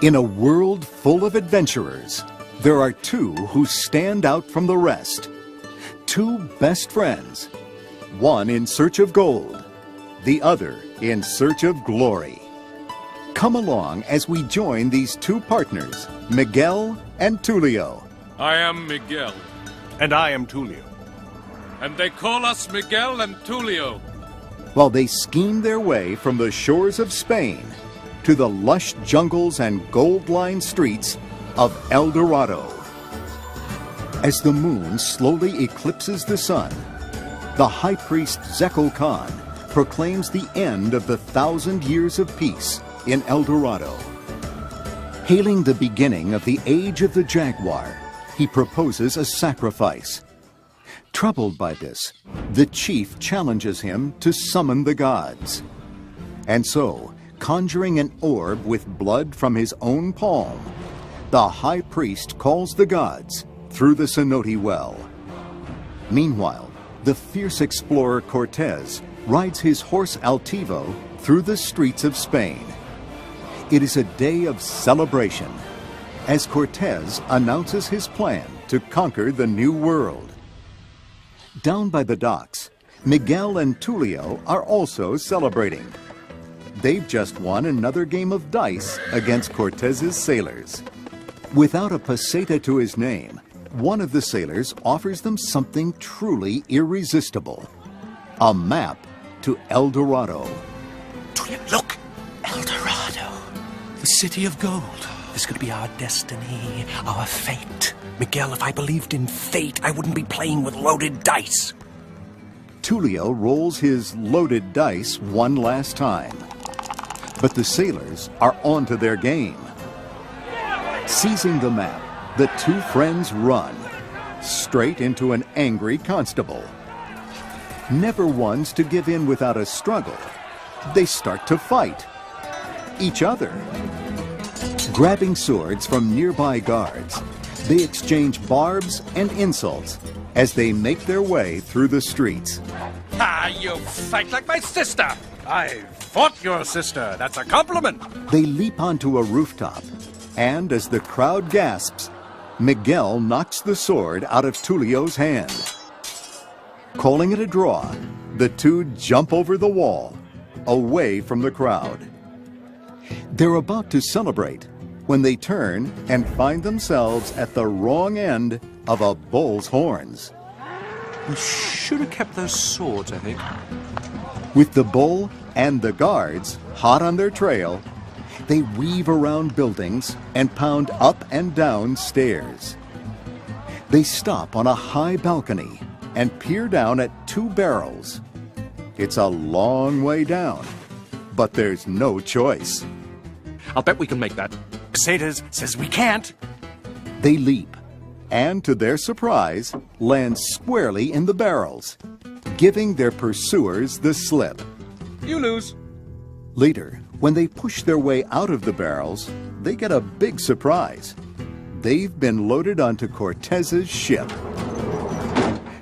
In a world full of adventurers, there are two who stand out from the rest. Two best friends, one in search of gold, the other in search of glory. Come along as we join these two partners, Miguel and Tulio. I am Miguel. And I am Tulio. And they call us Miguel and Tulio. While they scheme their way from the shores of Spain to the lush jungles and gold-lined streets of El Dorado. As the moon slowly eclipses the sun, the high priest Zekil Khan proclaims the end of the 1,000 years of peace in El Dorado. Hailing the beginning of the age of the jaguar, he proposes a sacrifice. Troubled by this, the chief challenges him to summon the gods. And so, conjuring an orb with blood from his own palm, the high priest calls the gods through the cenote well. Meanwhile, the fierce explorer Cortez rides his horse Altivo through the streets of Spain. It is a day of celebration as Cortez announces his plan to conquer the New World. Down by the docks, Miguel and Tulio are also celebrating. They've just won another game of dice against Cortez's sailors. Without a peseta to his name, one of the sailors offers them something truly irresistible. A map to El Dorado. Tulio, look! El Dorado. The city of gold. This could be our destiny, our fate. Miguel, if I believed in fate, I wouldn't be playing with loaded dice. Tulio rolls his loaded dice one last time. But the sailors are onto their game. Seizing the map, the two friends run straight into an angry constable. Never ones to give in without a struggle, they start to fight each other. Grabbing swords from nearby guards, they exchange barbs and insults as they make their way through the streets. Ah, you fight like my sister! I fought your sister. That's a compliment. They leap onto a rooftop, and as the crowd gasps, Miguel knocks the sword out of Tulio's hand. Calling it a draw, the two jump over the wall, away from the crowd. They're about to celebrate when they turn and find themselves at the wrong end of a bull's horns. We should have kept those swords, I think. With the bull and the guards hot on their trail, they weave around buildings and pound up and down stairs. They stop on a high balcony and peer down at two barrels. It's a long way down, but there's no choice. I'll bet we can make that. Pesetas says we can't. They leap, and to their surprise, land squarely in the barrels, giving their pursuers the slip. You lose. Later, when they push their way out of the barrels, they get a big surprise. They've been loaded onto Cortez's ship.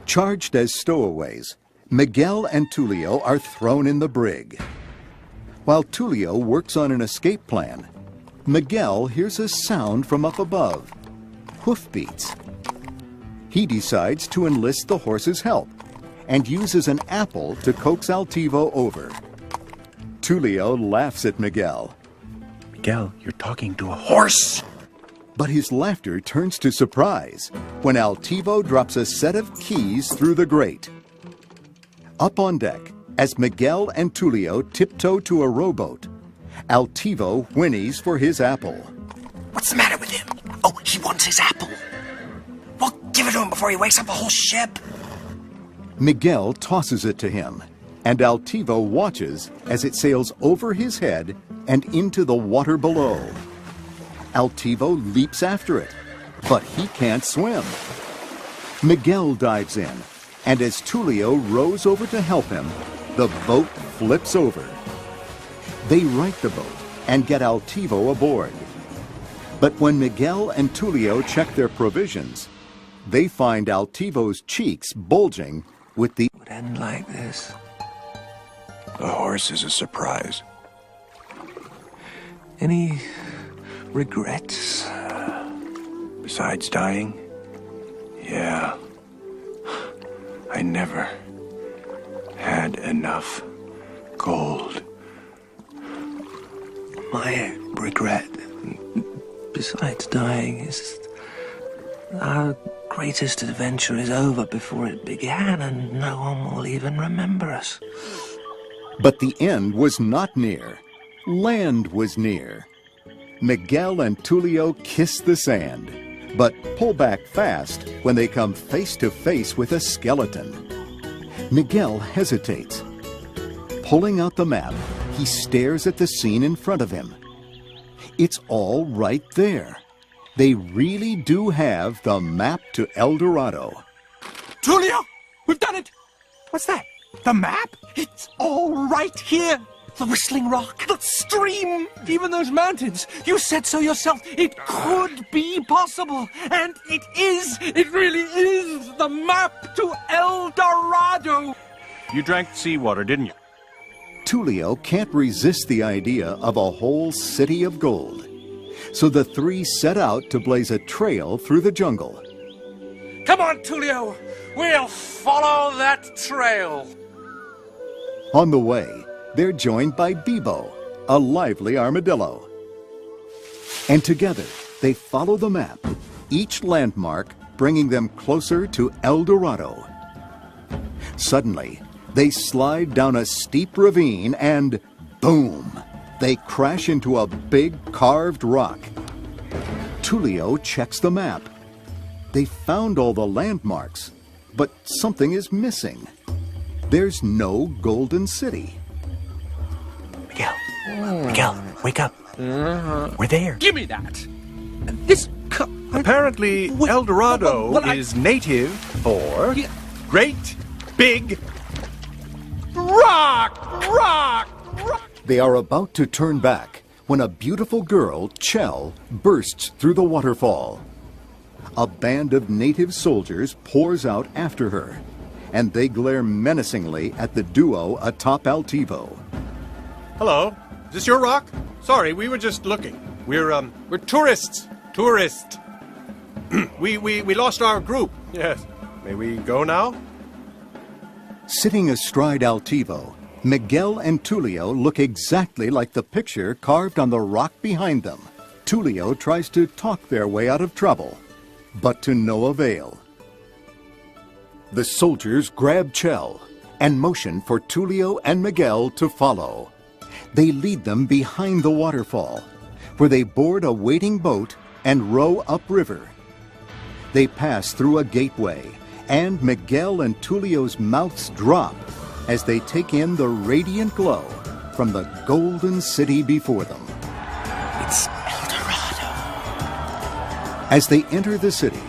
Charged as stowaways, Miguel and Tulio are thrown in the brig. While Tulio works on an escape plan, Miguel hears a sound from up above, hoofbeats. He decides to enlist the horse's help and uses an apple to coax Altivo over. Tulio laughs at Miguel. Miguel, you're talking to a horse. But his laughter turns to surprise when Altivo drops a set of keys through the grate. Up on deck, as Miguel and Tulio tiptoe to a rowboat, Altivo whinnies for his apple. What's the matter with him? Oh, he wants his apple. Well, give it to him before he wakes up the whole ship. Miguel tosses it to him, and Altivo watches as it sails over his head and into the water below. Altivo leaps after it, but he can't swim. Miguel dives in, and as Tulio rows over to help him, the boat flips over. They right the boat and get Altivo aboard. But when Miguel and Tulio check their provisions, they find Altivo's cheeks bulging with the... Would end like this. The horse is a surprise. Any regrets? Besides dying? Yeah. I never had enough gold. My regret, besides dying, is our greatest adventure is over before it began, and no one will even remember us. But the end was not near. Land was near. Miguel and Tulio kiss the sand, but pull back fast when they come face to face with a skeleton. Miguel hesitates. Pulling out the map, he stares at the scene in front of him. It's all right there. They really do have the map to El Dorado. Tulio! We've done it! What's that? The map? It's all right here! The Whistling Rock, the stream, even those mountains. You said so yourself. It could be possible. And it is. It really is the map to El Dorado. You drank seawater, didn't you? Tulio can't resist the idea of a whole city of gold. So the three set out to blaze a trail through the jungle. Come on, Tulio. We'll follow that trail. On the way, they're joined by Bibo, a lively armadillo. And together, they follow the map, each landmark bringing them closer to El Dorado. Suddenly, they slide down a steep ravine and, boom, they crash into a big carved rock. Tulio checks the map. They found all the landmarks, but something is missing. There's no golden city. Miguel, wake up. We're there. Give me that. Apparently, El Dorado is native for great big rock. They are about to turn back when a beautiful girl, Chell, bursts through the waterfall. A band of native soldiers pours out after her, and they glare menacingly at the duo atop Altivo. Hello, is this your rock? Sorry, we were just looking. We're tourists. Tourists. we lost our group. Yes. May we go now? Sitting astride Altivo, Miguel and Tulio look exactly like the picture carved on the rock behind them. Tulio tries to talk their way out of trouble, but to no avail. The soldiers grab Chell and motion for Tulio and Miguel to follow. They lead them behind the waterfall, where they board a waiting boat and row upriver. They pass through a gateway, and Miguel and Tulio's mouths drop as they take in the radiant glow from the golden city before them. It's El Dorado. As they enter the city,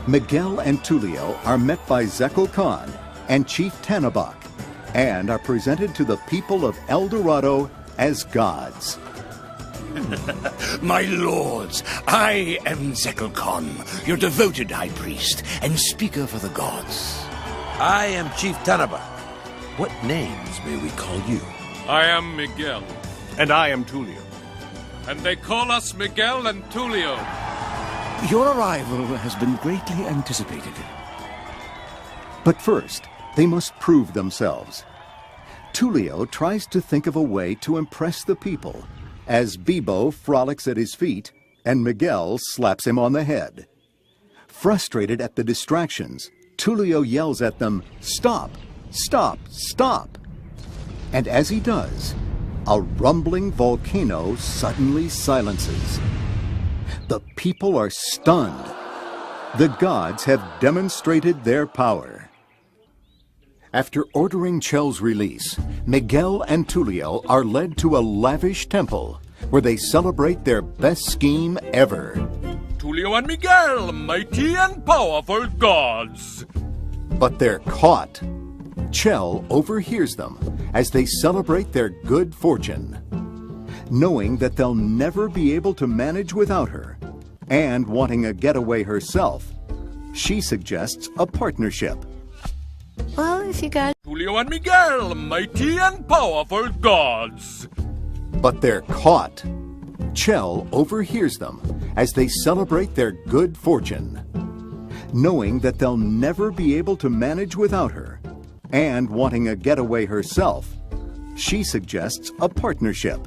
Miguel and Tulio are met by Zekel Khan and Chief Tanabak, and are presented to the people of El Dorado as gods. My lords, I am Zekel Khan, your devoted high priest and speaker for the gods. I am Chief Tanaba. What names may we call you? I am Miguel, And I am Tulio. and they call us Miguel and Tulio. Your arrival has been greatly anticipated. But first, they must prove themselves. Tulio tries to think of a way to impress the people, as Bibo frolics at his feet and Miguel slaps him on the head. Frustrated at the distractions, Tulio yells at them, "Stop! Stop! Stop!" And as he does, a rumbling volcano suddenly silences. The people are stunned. The gods have demonstrated their power. After ordering Chell's release, Miguel and Tulio are led to a lavish temple where they celebrate their best scheme ever. Tulio and Miguel, mighty and powerful gods. But they're caught. Chell overhears them as they celebrate their good fortune. Knowing that they'll never be able to manage without her, and wanting a getaway herself, she suggests a partnership. Well, if you got... Tulio and Miguel, mighty and powerful gods. But they're caught. Chell overhears them as they celebrate their good fortune. Knowing that they'll never be able to manage without her, and wanting a getaway herself, she suggests a partnership.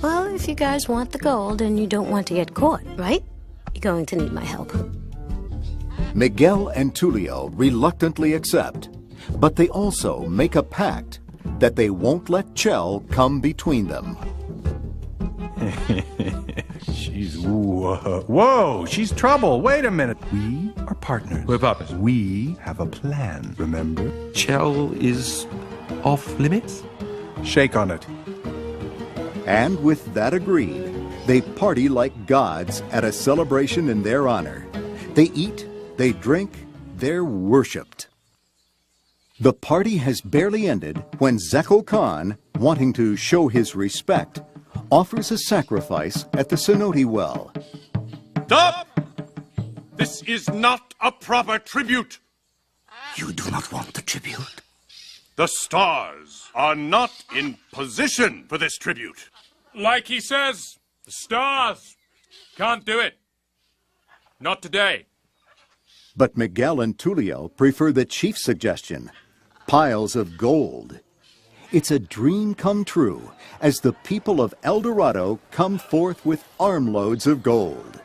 Well, if you guys want the gold and you don't want to get caught, right? You're going to need my help. Miguel and Tulio reluctantly accept, but they also make a pact that they won't let Chell come between them. Whoa, she's trouble. Wait a minute. We are partners. We're partners. We have a plan, remember? Chell is off limits? Shake on it. And with that agreed, they party like gods at a celebration in their honor. They eat, they drink, they're worshipped. The party has barely ended when Zekel Khan, wanting to show his respect, offers a sacrifice at the cenote well. Stop! This is not a proper tribute. You do not want the tribute? The stars are not in position for this tribute. Like he says, the stars can't do it. Not today. But Miguel and Tulio prefer the chief's suggestion, piles of gold. It's a dream come true as the people of El Dorado come forth with armloads of gold.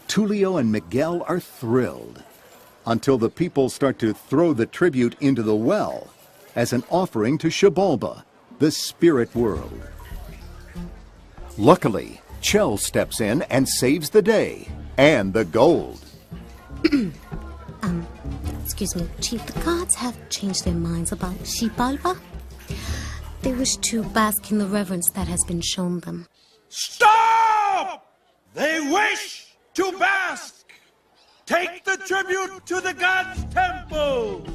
Tulio and Miguel are thrilled until the people start to throw the tribute into the well as an offering to Xibalba, the spirit world. Luckily, Chell steps in and saves the day and the gold. Excuse me, Chief, the gods have changed their minds about Xibalba. They wish to bask in the reverence that has been shown them. Stop! They wish to bask. Take the tribute to the gods' temple.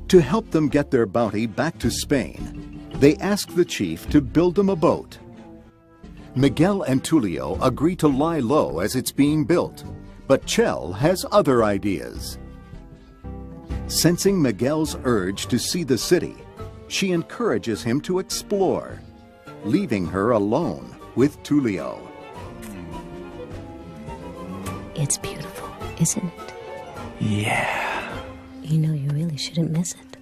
To help them get their bounty back to Spain, they ask the chief to build them a boat. Miguel and Tulio agree to lie low as it's being built, but Chell has other ideas. Sensing Miguel's urge to see the city, she encourages him to explore, leaving her alone with Tulio. It's beautiful, isn't it? Yeah. You know you really shouldn't miss it.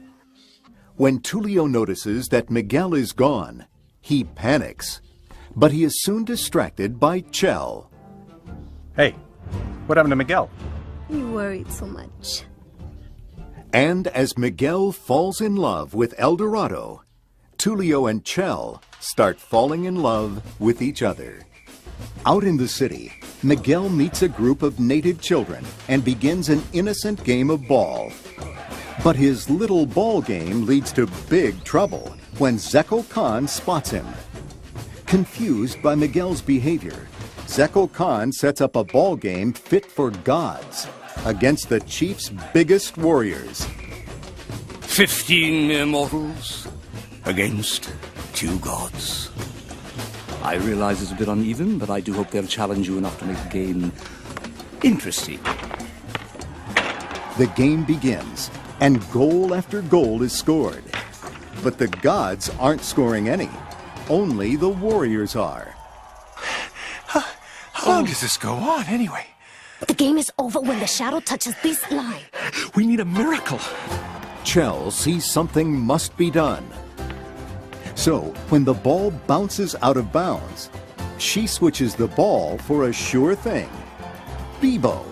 When Tulio notices that Miguel is gone, he panics, but he is soon distracted by Chell. Hey, what happened to Miguel? You worried so much. And as Miguel falls in love with El Dorado, Tulio and Chell start falling in love with each other. Out in the city, Miguel meets a group of native children and begins an innocent game of ball. But his little ball game leads to big trouble when Zekel Khan spots him. Confused by Miguel's behavior, Zekel Khan sets up a ball game fit for gods against the chief's biggest warriors. 15 mere mortals against 2 gods. I realize it's a bit uneven, but I do hope they'll challenge you enough to make the game interesting. The game begins, and goal after goal is scored. But the gods aren't scoring any. Only the warriors are. How long does this go on, anyway? The game is over when the shadow touches this line. We need a miracle. Chell sees something must be done. So, when the ball bounces out of bounds, she switches the ball for a sure thing, Bibo.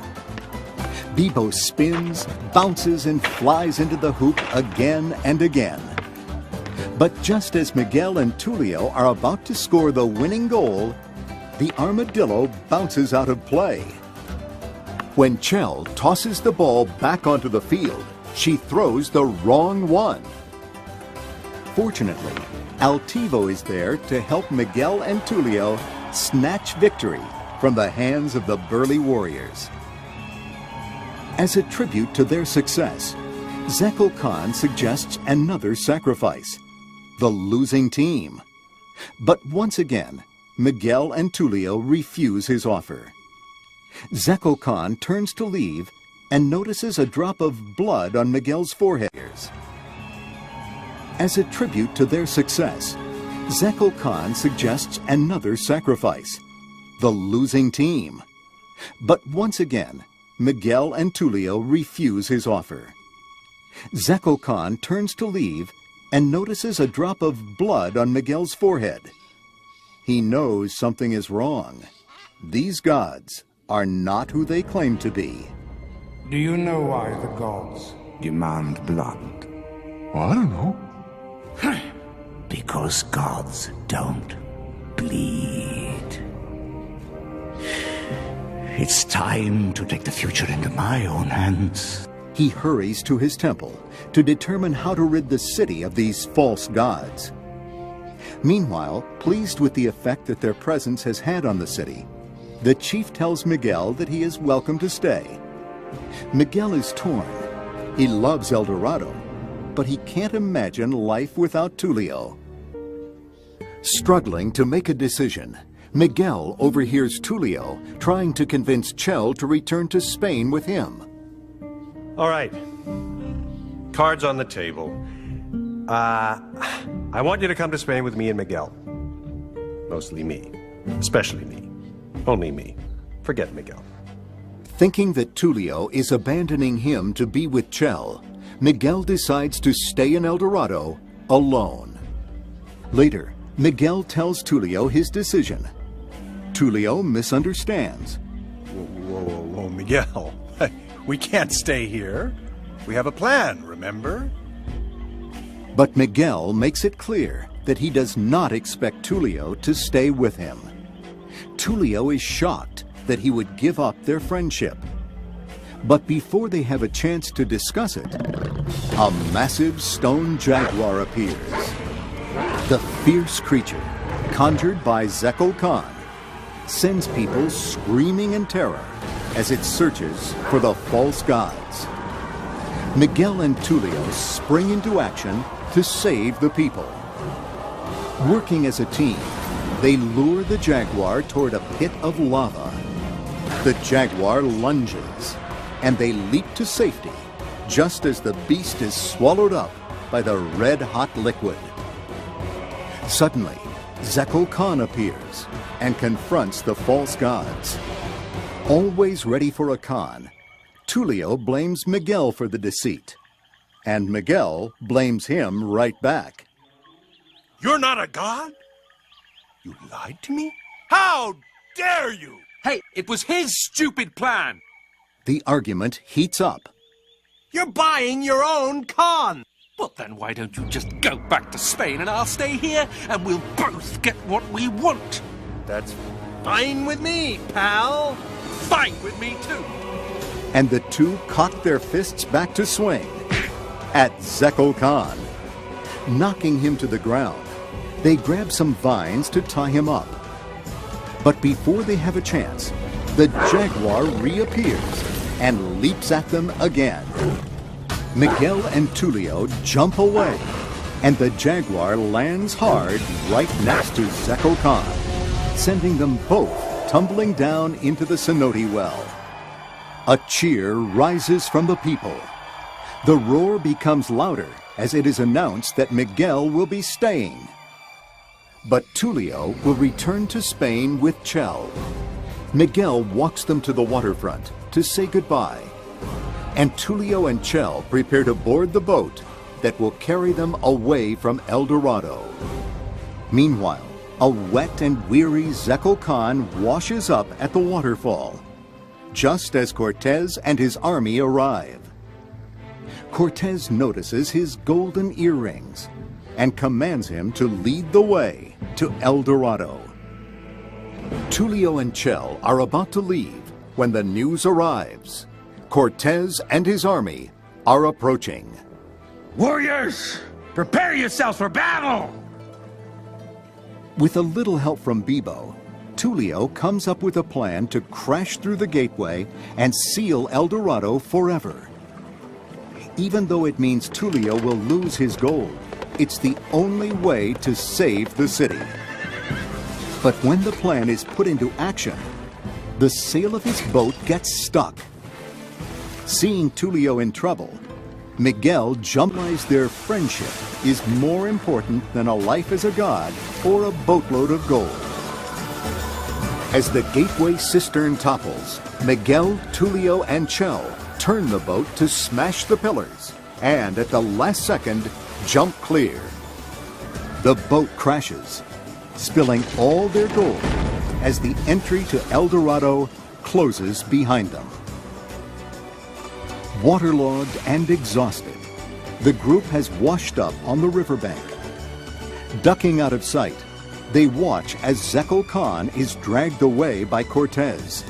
Bibo spins, bounces, and flies into the hoop again and again. But just as Miguel and Tulio are about to score the winning goal, the armadillo bounces out of play. When Chell tosses the ball back onto the field, she throws the wrong one. Fortunately, Altivo is there to help Miguel and Tulio snatch victory from the hands of the burly warriors. As a tribute to their success, Zekel Khan suggests another sacrifice, the losing team. But once again, Miguel and Tulio refuse his offer. Zekel Khan turns to leave and notices a drop of blood on Miguel's forehead. As a tribute to their success, Zekel Khan suggests another sacrifice, the losing team. But once again, Miguel and Tulio refuse his offer. Zekel Khan turns to leave and notices a drop of blood on Miguel's forehead. He knows something is wrong. These gods are not who they claim to be. Do you know why the gods demand blood? Well, I don't know. Because gods don't bleed. It's time to take the future into my own hands. He hurries to his temple to determine how to rid the city of these false gods. Meanwhile, pleased with the effect that their presence has had on the city, the chief tells Miguel that he is welcome to stay. Miguel is torn. He loves El Dorado, but he can't imagine life without Tulio. Struggling to make a decision, Miguel overhears Tulio trying to convince Chell to return to Spain with him. All right. Cards on the table. I want you to come to Spain with me and Miguel. Mostly me. Especially me. Only me. Forget Miguel. Thinking that Tulio is abandoning him to be with Chell, Miguel decides to stay in El Dorado alone. Later, Miguel tells Tulio his decision. Tulio misunderstands. Whoa, Miguel. We can't stay here. We have a plan, remember? But Miguel makes it clear that he does not expect Tulio to stay with him. Tulio is shocked that he would give up their friendship. But before they have a chance to discuss it, a massive stone jaguar appears. The fierce creature, conjured by Zekel Khan, sends people screaming in terror as it searches for the false gods. Miguel and Tulio spring into action to save the people. Working as a team, they lure the jaguar toward a pit of lava. The jaguar lunges, and they leap to safety just as the beast is swallowed up by the red-hot liquid. Suddenly, Zekel Khan appears and confronts the false gods. Always ready for a con, Tulio blames Miguel for the deceit, and Miguel blames him right back. You're not a god? You lied to me? How dare you? Hey, it was his stupid plan. The argument heats up. You're buying your own con. Well, then why don't you just go back to Spain and I'll stay here and we'll both get what we want. That's fine with me, pal. Fine with me, too. And the two cock their fists back to swing at Zekel Khan. Knocking him to the ground, they grab some vines to tie him up. But before they have a chance, the jaguar reappears and leaps at them again. Miguel and Tulio jump away, and the jaguar lands hard right next to Zekel Khan, sending them both tumbling down into the cenote well. A cheer rises from the people. The roar becomes louder as it is announced that Miguel will be staying. But Tulio will return to Spain with Chell. Miguel walks them to the waterfront to say goodbye, and Tulio and Chell prepare to board the boat that will carry them away from El Dorado. Meanwhile, a wet and weary Zekel Khan washes up at the waterfall, just as Cortez and his army arrive. Cortez notices his golden earrings and commands him to lead the way to El Dorado. Tulio and Chell are about to leave when the news arrives. Cortez and his army are approaching. Warriors, prepare yourselves for battle! With a little help from Bibo, Tulio comes up with a plan to crash through the gateway and seal El Dorado forever. Even though it means Tulio will lose his gold, it's the only way to save the city. But when the plan is put into action, the sail of his boat gets stuck. Seeing Tulio in trouble, Miguel realized their friendship is more important than a life as a god or a boatload of gold. As the gateway cistern topples, Miguel, Tulio, and Chell turn the boat to smash the pillars and, at the last second, jump clear. The boat crashes, spilling all their gold as the entry to El Dorado closes behind them. Waterlogged and exhausted, the group has washed up on the riverbank. Ducking out of sight, they watch as Zekel Khan is dragged away by Cortez,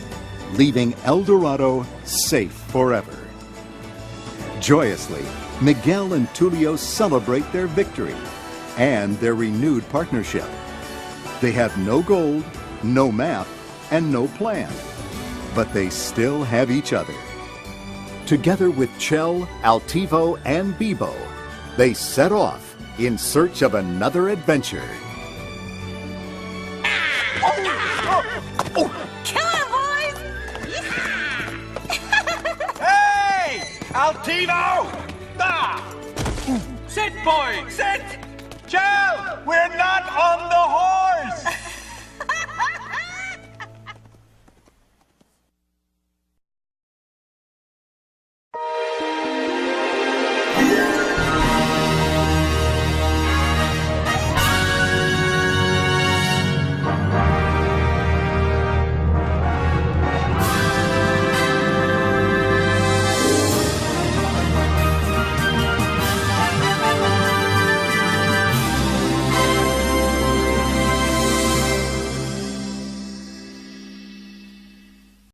leaving El Dorado safe forever. Joyously, Miguel and Tulio celebrate their victory and their renewed partnership. They have no gold, no map, and no plan, but they still have each other. Together with Chell, Altivo, and Bibo, they set off in search of another adventure. Kill him, boys! Hey! Altivo! Sit, boy! Sit! Chell! We're not on the horse!